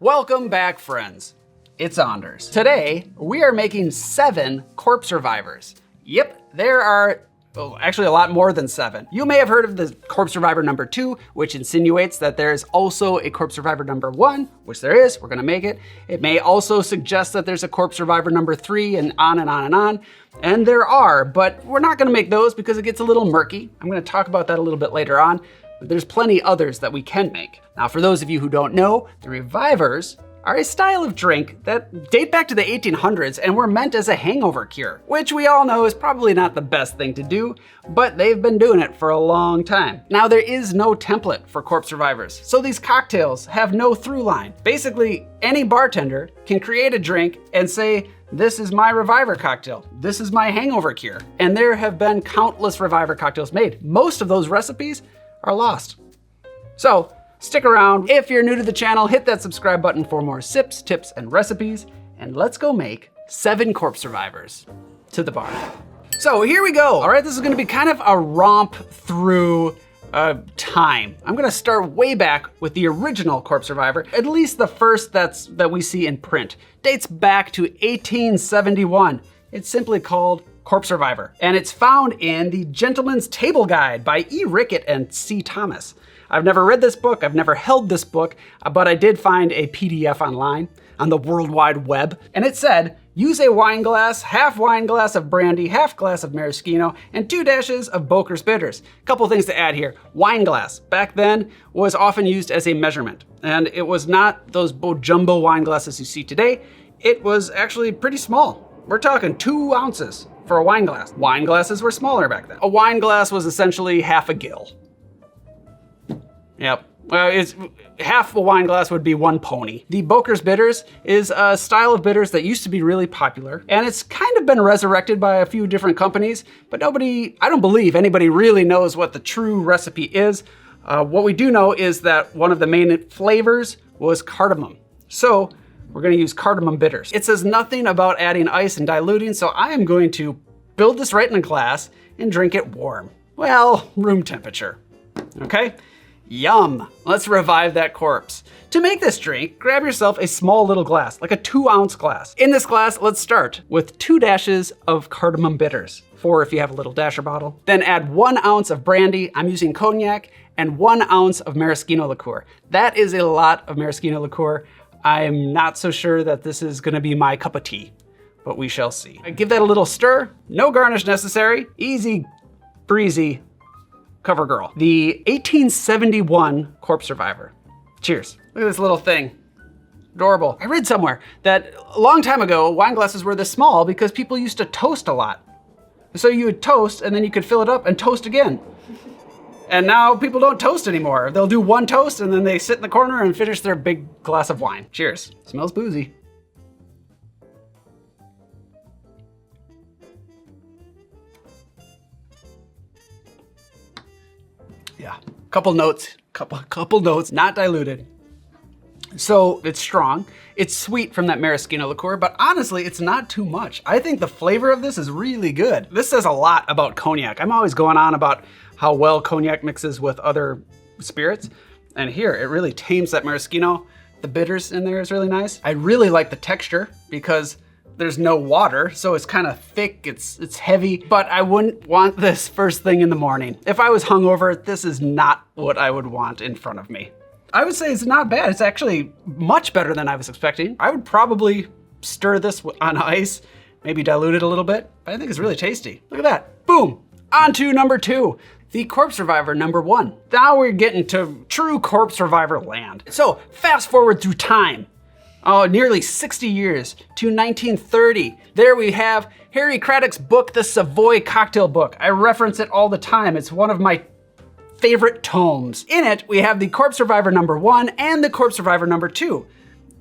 Welcome back, friends. It's Anders. Today, we are making 7 corpse survivors. Yep, there are actually a lot more than 7. You may have heard of the corpse survivor number 2, which insinuates that there is also a corpse survivor number 1, which there is, we're gonna make it. It may also suggest that there's a corpse survivor number 3 and on and on and on. And there are, but we're not gonna make those because it gets a little murky. I'm gonna talk about that a little bit later on, but there's plenty others that we can make. Now, for those of you who don't know, the revivers are a style of drink that date back to the 1800s and were meant as a hangover cure, which we all know is probably not the best thing to do, but they've been doing it for a long time. Now, there is no template for corpse survivors, so these cocktails have no through line. Basically, any bartender can create a drink and say, this is my reviver cocktail, this is my hangover cure. And there have been countless reviver cocktails made. Most of those recipes are lost. So, stick around. If you're new to the channel, hit that subscribe button for more sips, tips, and recipes, and let's go make 7 corpse survivors to the bar. So here we go. All right, this is gonna be kind of a romp through time. I'm gonna start way back with the original corpse survivor, at least the first that we see in print. Dates back to 1871. It's simply called Corpse Survivor, and it's found in the Gentleman's Table Guide by E. Rickett and C. Thomas. I've never read this book, I've never held this book, but I did find a PDF online on the World Wide Web, and it said, use a wine glass, half wine glass of brandy, half glass of Maraschino, and 2 dashes of Boker's bitters. Couple things to add here. Wine glass, back then, was often used as a measurement, and it was not those jumbo wine glasses you see today. It was actually pretty small. We're talking 2 ounces for a wine glass. Wine glasses were smaller back then. A wine glass was essentially half a gill. Yep. Well, it's half a wine glass would be 1 pony. The Boker's bitters is a style of bitters that used to be really popular, and it's kind of been resurrected by a few different companies, but I don't believe anybody really knows what the true recipe is. What we do know is that one of the main flavors was cardamom. So we're gonna use cardamom bitters. It says nothing about adding ice and diluting, so I am going to build this right in a glass and drink it warm. Well, room temperature, okay? Yum, let's revive that corpse. To make this drink, grab yourself a small little glass, like a 2-ounce glass. In this glass, let's start with 2 dashes of cardamom bitters, 4 if you have a little dasher bottle. Then add 1 ounce of brandy, I'm using Cognac, and 1 ounce of Maraschino liqueur. That is a lot of Maraschino liqueur. I'm not so sure that this is gonna be my cup of tea, but we shall see. Give that a little stir, no garnish necessary, easy breezy cover girl. The 1871 corpse survivor. Cheers. Look at this little thing. Adorable. I read somewhere that a long time ago, wine glasses were this small because people used to toast a lot. So you would toast and then you could fill it up and toast again. And now people don't toast anymore. They'll do 1 toast and then they sit in the corner and finish their big glass of wine. Cheers. Smells boozy. Yeah, couple notes, not diluted. So it's strong, it's sweet from that maraschino liqueur, but honestly, it's not too much. I think the flavor of this is really good. This says a lot about Cognac. I'm always going on about how well Cognac mixes with other spirits. And here, it really tames that maraschino. The bitters in there is really nice. I really like the texture because there's no water, so it's kind of thick, it's heavy, but I wouldn't want this first thing in the morning. If I was hungover, this is not what I would want in front of me. I would say it's not bad. It's actually much better than I was expecting. I would probably stir this on ice, maybe dilute it a little bit, but I think it's really tasty. Look at that, boom. On to number 2, the corpse survivor number 1. Now we're getting to true corpse survivor land. So fast forward through time. Oh, nearly 60 years to 1930. There we have Harry Craddock's book, The Savoy Cocktail Book. I reference it all the time. It's one of my favorite tomes. In it, we have the Corpse Survivor number 1 and the Corpse Survivor number 2.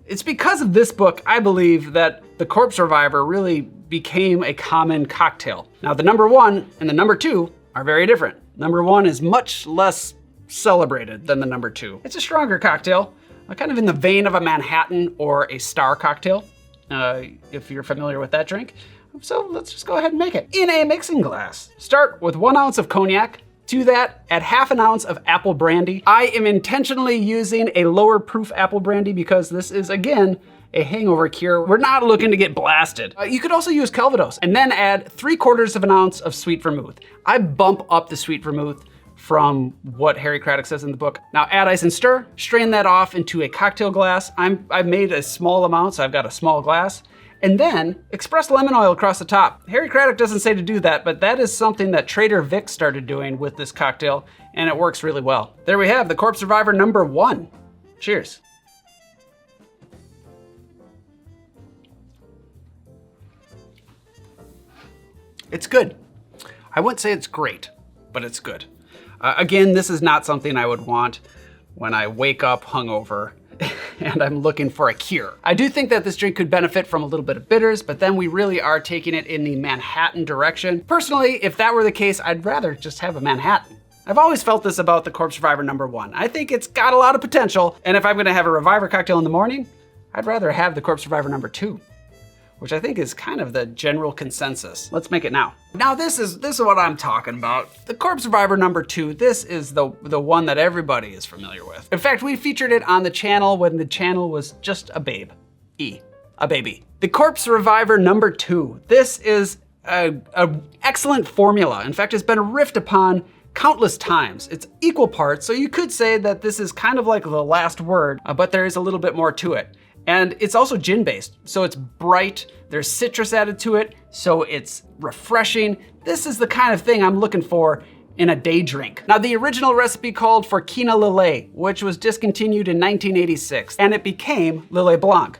It's because of this book, I believe, that the Corpse Survivor really became a common cocktail. Now, the number 1 and the number 2 are very different. Number 1 is much less celebrated than the number 2. It's a stronger cocktail. Kind of in the vein of a Manhattan or a Star cocktail, if you're familiar with that drink. So let's just go ahead and make it. In a mixing glass, start with 1 ounce of Cognac, To that, add half an ounce of apple brandy. I am intentionally using a lower proof apple brandy because this is, again, a hangover cure. We're not looking to get blasted. You could also use Calvados, and then add 3/4 of an ounce of sweet vermouth. I bump up the sweet vermouth from what Harry Craddock says in the book. Now add ice and stir, strain that off into a cocktail glass. I've made a small amount, so I've got a small glass. And then express lemon oil across the top. Harry Craddock doesn't say to do that, but that is something that Trader Vic started doing with this cocktail, and it works really well. There we have the Corpse Survivor number 1. Cheers. It's good. I wouldn't say it's great, but it's good. Again, this is not something I would want when I wake up hungover and I'm looking for a cure. I do think that this drink could benefit from a little bit of bitters, but then we really are taking it in the Manhattan direction. Personally, if that were the case, I'd rather just have a Manhattan. I've always felt this about the Corpse Reviver number 1. I think it's got a lot of potential, and if I'm gonna have a Reviver cocktail in the morning, I'd rather have the Corpse Reviver number 2, which I think is kind of the general consensus. Let's make it now. Now this is what I'm talking about. The Corpse Reviver number 2, this is the one that everybody is familiar with. In fact, we featured it on the channel when the channel was just a babe. A baby. The Corpse Reviver number 2. This is an excellent formula. In fact, it's been riffed upon countless times. It's equal parts, so you could say that this is kind of like the last word, but there is a little bit more to it. And it's also gin based, so it's bright, there's citrus added to it, so it's refreshing. This is the kind of thing I'm looking for in a day drink. Now the original recipe called for Quina Lillet, which was discontinued in 1986, and it became Lillet Blanc.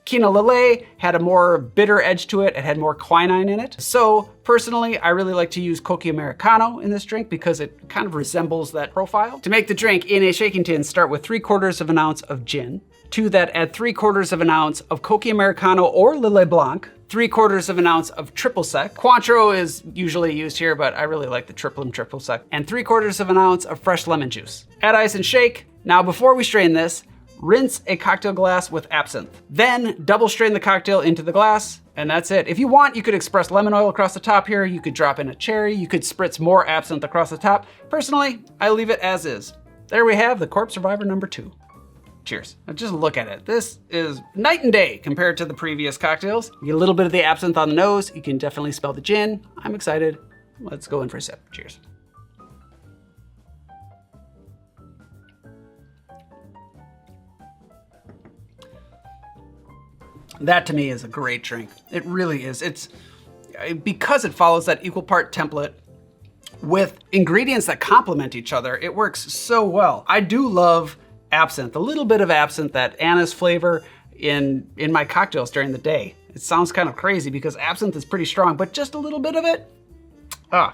Quina Lillet had a more bitter edge to it, it had more quinine in it. So personally, I really like to use Cognac Americano in this drink because it kind of resembles that profile. To make the drink in a shaking tin, start with 3/4 of an ounce of gin. To that, add 3/4 of an ounce of Cognac Americano or Lillet Blanc, 3/4 of an ounce of triple sec. Cointreau is usually used here, but I really like the triple sec. And 3/4 of an ounce of fresh lemon juice. Add ice and shake. Now before we strain this, rinse a cocktail glass with absinthe. Then double strain the cocktail into the glass, and that's it. If you want, you could express lemon oil across the top here, you could drop in a cherry, you could spritz more absinthe across the top. Personally, I leave it as is. There we have the Corpse Reviver number 2. Cheers. Now just look at it. This is night and day compared to the previous cocktails. You get a little bit of the absinthe on the nose. You can definitely smell the gin. I'm excited. Let's go in for a sip. Cheers. That to me is a great drink. It really is. It's because it follows that equal part template with ingredients that complement each other. It works so well. I do love absinthe, a little bit of absinthe, that anise flavor in my cocktails during the day. It sounds kind of crazy because absinthe is pretty strong, but just a little bit of it.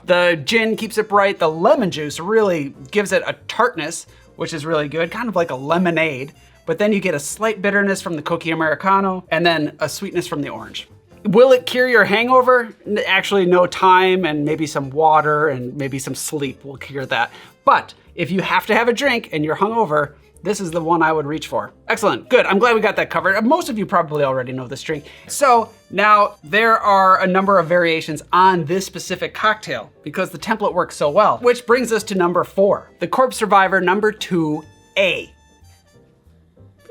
The gin keeps it bright. The lemon juice really gives it a tartness, which is really good, kind of like a lemonade. But then you get a slight bitterness from the Cognac Americano and then a sweetness from the orange. Will it cure your hangover? Actually, no, time and maybe some water and maybe some sleep will cure that. But if you have to have a drink and you're hungover, this is the one I would reach for. Excellent, good, I'm glad we got that covered. Most of you probably already know this drink. So now there are a number of variations on this specific cocktail because the template works so well, which brings us to number 4, the Corpse Reviver number 2A.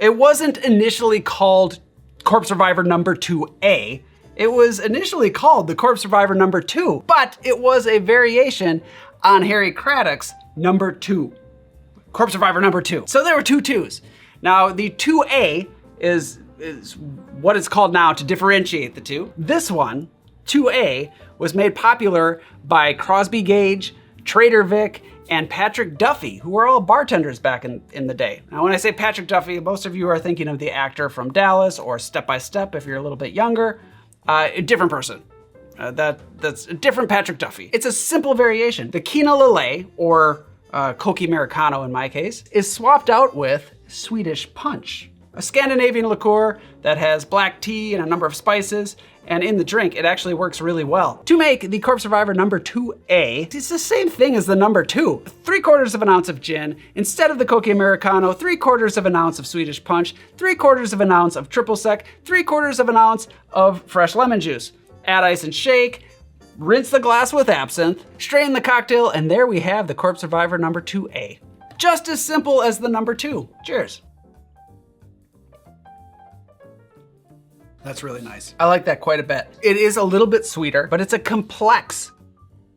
It wasn't initially called Corpse Reviver number 2A. It was initially called the Corpse Reviver number 2, but it was a variation on Harry Craddock's number 2. Corpse Reviver number 2. So there were 2 2s. Now the 2A is what it's called now to differentiate the two. This one, 2A, was made popular by Crosby Gage, Trader Vic, and Patrick Duffy, who were all bartenders back in the day. Now when I say Patrick Duffy, most of you are thinking of the actor from Dallas or Step by Step if you're a little bit younger. A different person. That's a different Patrick Duffy. It's a simple variation. The Quina Lillet, or Cognac Americano in my case, is swapped out with Swedish Punch, a Scandinavian liqueur that has black tea and a number of spices, and in the drink, it actually works really well. To make the Corpse Reviver number 2A, it's the same thing as the number 2. 3/4 of an ounce of gin, instead of the Cognac Americano, 3/4 of an ounce of Swedish Punch, 3/4 of an ounce of triple sec, 3/4 of an ounce of fresh lemon juice. Add ice and shake, rinse the glass with absinthe, strain the cocktail, and there we have the Corpse Survivor number 2A. Just as simple as the number 2. Cheers. That's really nice. I like that quite a bit. It is a little bit sweeter, but it's a complex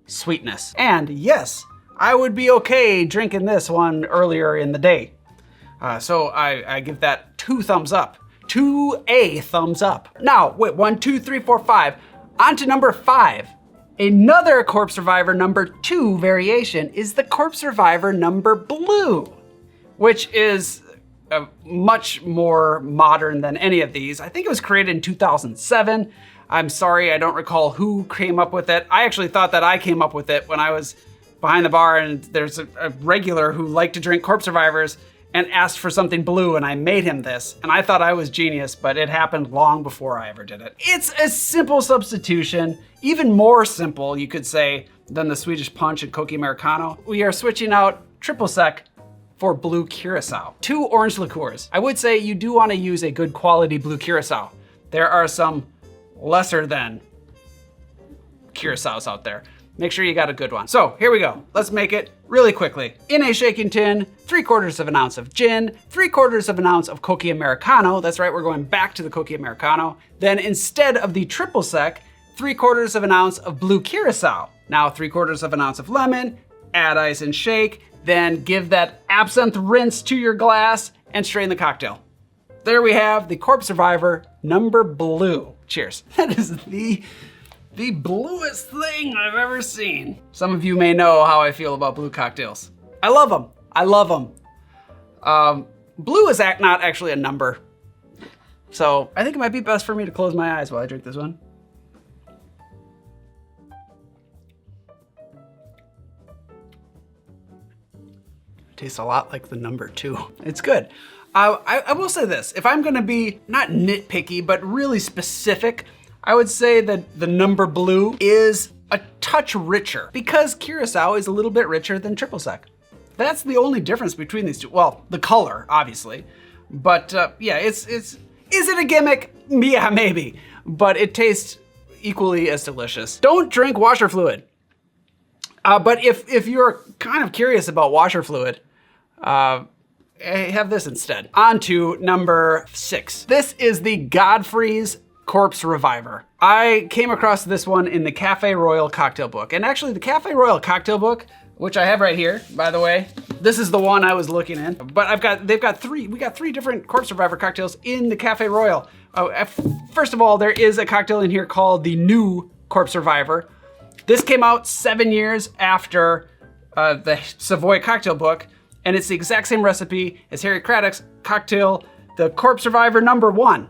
sweetness. And yes, I would be okay drinking this one earlier in the day. So I give that 2 thumbs up. 2A thumbs up. Now, wait, 1, 2, 3, 4, 5. On to number 5. Another Corpse Survivor number 2 variation is the Corpse Survivor number Blue, which is much more modern than any of these. I think it was created in 2007. I'm sorry, I don't recall who came up with it. I actually thought that I came up with it when I was behind the bar and there's a regular who liked to drink Corpse Survivors and asked for something blue, and I made him this. And I thought I was genius, but it happened long before I ever did it. It's a simple substitution, even more simple, you could say, than the Swedish Punch and Coke Americano. We are switching out triple sec for blue curacao. 2 orange liqueurs. I would say you do want to use a good quality blue curacao. There are some lesser than curaçaos out there. Make sure you got a good one. So here we go. Let's make it really quickly. In a shaking tin, 3/4 of an ounce of gin, 3/4 of an ounce of Coke Americano. That's right, we're going back to the Coke Americano. Then instead of the triple sec, 3/4 of an ounce of blue curacao. Now 3/4 of an ounce of lemon, add ice and shake, then give that absinthe rinse to your glass and strain the cocktail. There we have the Corpse Survivor number Blue. Cheers. That is the bluest thing I've ever seen. Some of you may know how I feel about blue cocktails. I love them. I love them. Blue is not actually a number. So I think it might be best for me to close my eyes while I drink this one. Tastes a lot like the number 2. It's good. I will say this, if I'm gonna be not nitpicky, but really specific, I would say that the number Blue is a touch richer because curacao is a little bit richer than triple sec. That's the only difference between these two. Well, the color, obviously, but yeah, is it a gimmick? Yeah, maybe, but it tastes equally as delicious. Don't drink washer fluid. But if you're kind of curious about washer fluid, have this instead. On to number 6. This is the Godfrey's Corpse Reviver. I came across this one in the Café Royal cocktail book. And actually the Café Royal cocktail book, which I have right here, by the way, this is the one I was looking in. But we got 3 different Corpse Reviver cocktails in the Café Royal. First of all, there is a cocktail in here called the New Corpse Reviver. This came out 7 years after the Savoy cocktail book, and it's the exact same recipe as Harry Craddock's cocktail, the Corpse Reviver number 1.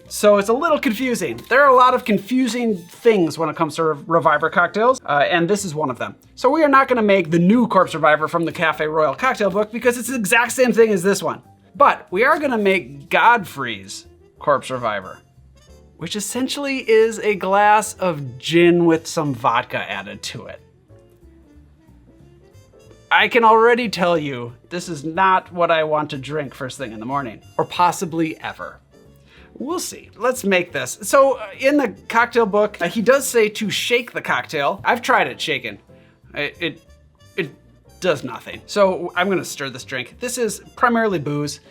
So it's a little confusing. There are a lot of confusing things when it comes to Reviver cocktails, and this is one of them. So we are not gonna make the new Corpse Reviver from the Café Royal cocktail book because it's the exact same thing as this one. But we are gonna make Godfrey's Corpse Reviver, which essentially is a glass of gin with some vodka added to it. I can already tell you, this is not what I want to drink first thing in the morning, or possibly ever. We'll see. Let's make this. So in the cocktail book, he does say to shake the cocktail. I've tried it shaken. It does nothing. So I'm gonna stir this drink. This is primarily booze,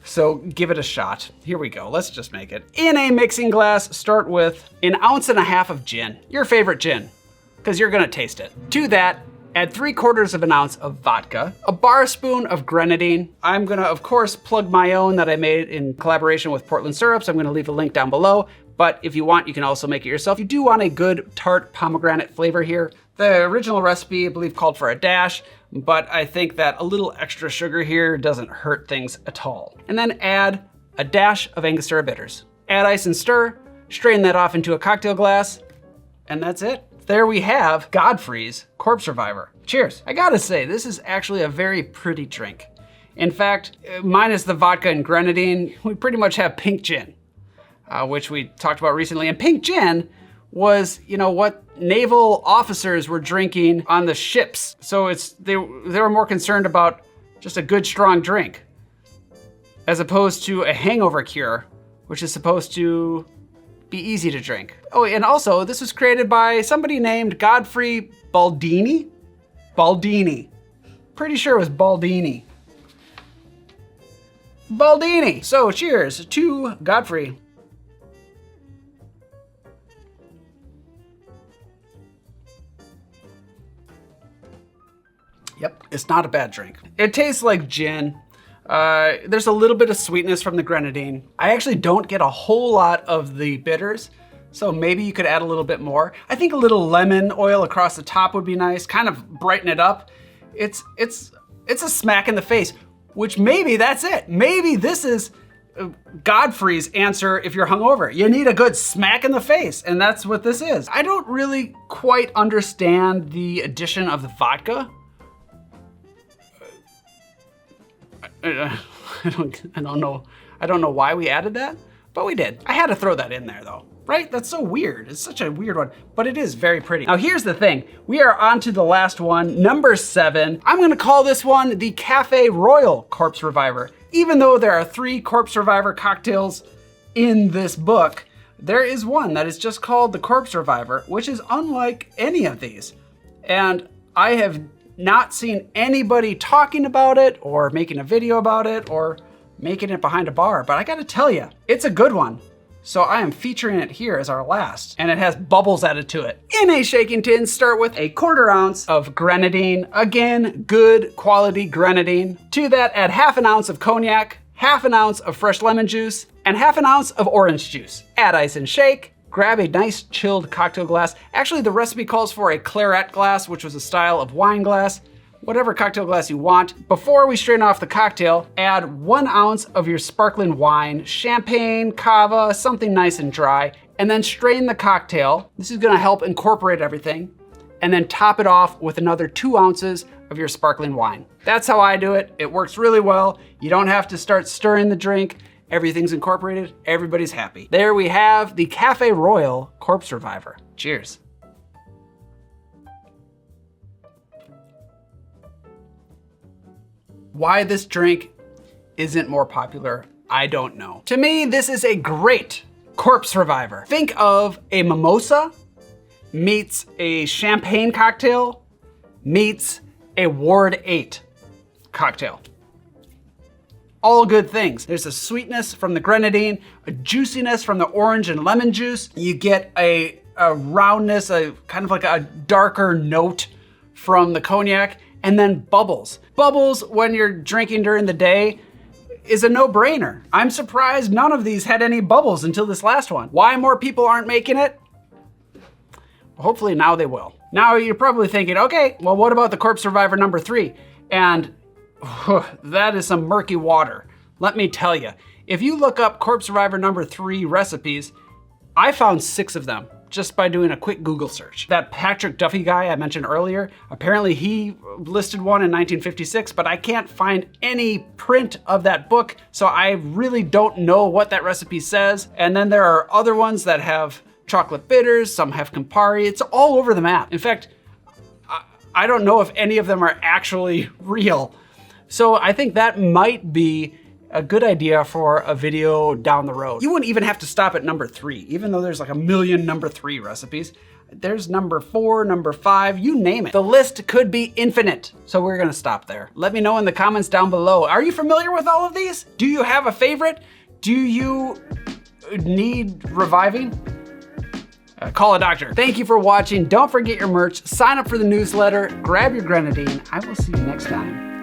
so give it a shot. Here we go, let's just make it. In a mixing glass, start with 1.5 ounces of gin, your favorite gin, because you're gonna taste it. To that, add 3/4 of an ounce of vodka, a bar spoon of grenadine. I'm gonna, of course, plug my own that I made in collaboration with Portland Syrups. I'm gonna leave a link down below, but if you want, you can also make it yourself. You do want a good tart pomegranate flavor here. The original recipe, I believe, called for a dash, but I think that a little extra sugar here doesn't hurt things at all. And then add a dash of Angostura bitters. Add ice and stir, strain that off into a cocktail glass, and that's it. There we have Godfrey's Corpse Reviver. Cheers. I gotta say, this is actually a very pretty drink. In fact, minus the vodka and grenadine, we pretty much have pink gin, which we talked about recently. And pink gin was, you know, what naval officers were drinking on the ships. So they were more concerned about just a good, strong drink, as opposed to a hangover cure, which is supposed to be easy to drink. Oh, and also this was created by somebody named Godfrey Baldini. Baldini. Pretty sure it was Baldini. Baldini. So cheers to Godfrey. Yep, it's not a bad drink. It tastes like gin. There's a little bit of sweetness from the grenadine. I actually don't get a whole lot of the bitters, so maybe you could add a little bit more. I think a little lemon oil across the top would be nice, kind of brighten it up. It's a smack in the face, which maybe that's it. Maybe this is Godfrey's answer if you're hungover. You need a good smack in the face, and that's what this is. I don't really quite understand the addition of the vodka. I don't know why we added that, but we did. I had to throw that in there though, right? That's so weird. It's such a weird one, but it is very pretty. Now here's the thing. We are on to the last one, number 7. I'm gonna call this one the Café Royal Corpse Reviver. Even though there are 3 Corpse Reviver cocktails in this book, there is one that is just called the Corpse Reviver, which is unlike any of these. And I have not seen anybody talking about it or making a video about it or making it behind a bar, but I gotta tell you, it's a good one. So I am featuring it here as our last, and it has bubbles added to it. In a shaking tin, start with a 1/4 ounce of grenadine. Again, good quality grenadine. To that, add 1/2 ounce of cognac, 1/2 ounce of fresh lemon juice, and 1/2 ounce of orange juice. Add ice and shake. Grab a nice chilled cocktail glass. Actually, the recipe calls for a claret glass, which was a style of wine glass. Whatever cocktail glass you want. Before we strain off the cocktail, add 1 ounce of your sparkling wine, champagne, cava, something nice and dry, and then strain the cocktail. This is gonna help incorporate everything. And then top it off with another 2 ounces of your sparkling wine. That's how I do it. It works really well. You don't have to start stirring the drink. Everything's incorporated, everybody's happy. There we have the Café Royal Corpse Reviver. Cheers. Why this drink isn't more popular, I don't know. To me, this is a great corpse reviver. Think of a mimosa meets a champagne cocktail meets a Ward 8 cocktail. All good things. There's a sweetness from the grenadine, a juiciness from the orange and lemon juice. You get a roundness, a kind of like a darker note from the cognac, and then bubbles. Bubbles when you're drinking during the day is a no-brainer. I'm surprised none of these had any bubbles until this last one. Why more people aren't making it? Hopefully now they will. Now you're probably thinking, okay, well, what about the Corpse Reviver number 3? And that is some murky water. Let me tell you, if you look up Corpse Reviver number 3 recipes, I found 6 of them just by doing a quick Google search. That Patrick Duffy guy I mentioned earlier, apparently he listed one in 1956, but I can't find any print of that book, so I really don't know what that recipe says. And then there are other ones that have chocolate bitters, some have Campari. It's all over the map. In fact, I don't know if any of them are actually real. So I think that might be a good idea for a video down the road. You wouldn't even have to stop at number 3, even though there's like a million number 3 recipes. There's number 4, number 5, you name it. The list could be infinite. So we're gonna stop there. Let me know in the comments down below. Are you familiar with all of these? Do you have a favorite? Do you need reviving? Call a doctor. Thank you for watching. Don't forget your merch. Sign up for the newsletter. Grab your grenadine. I will see you next time.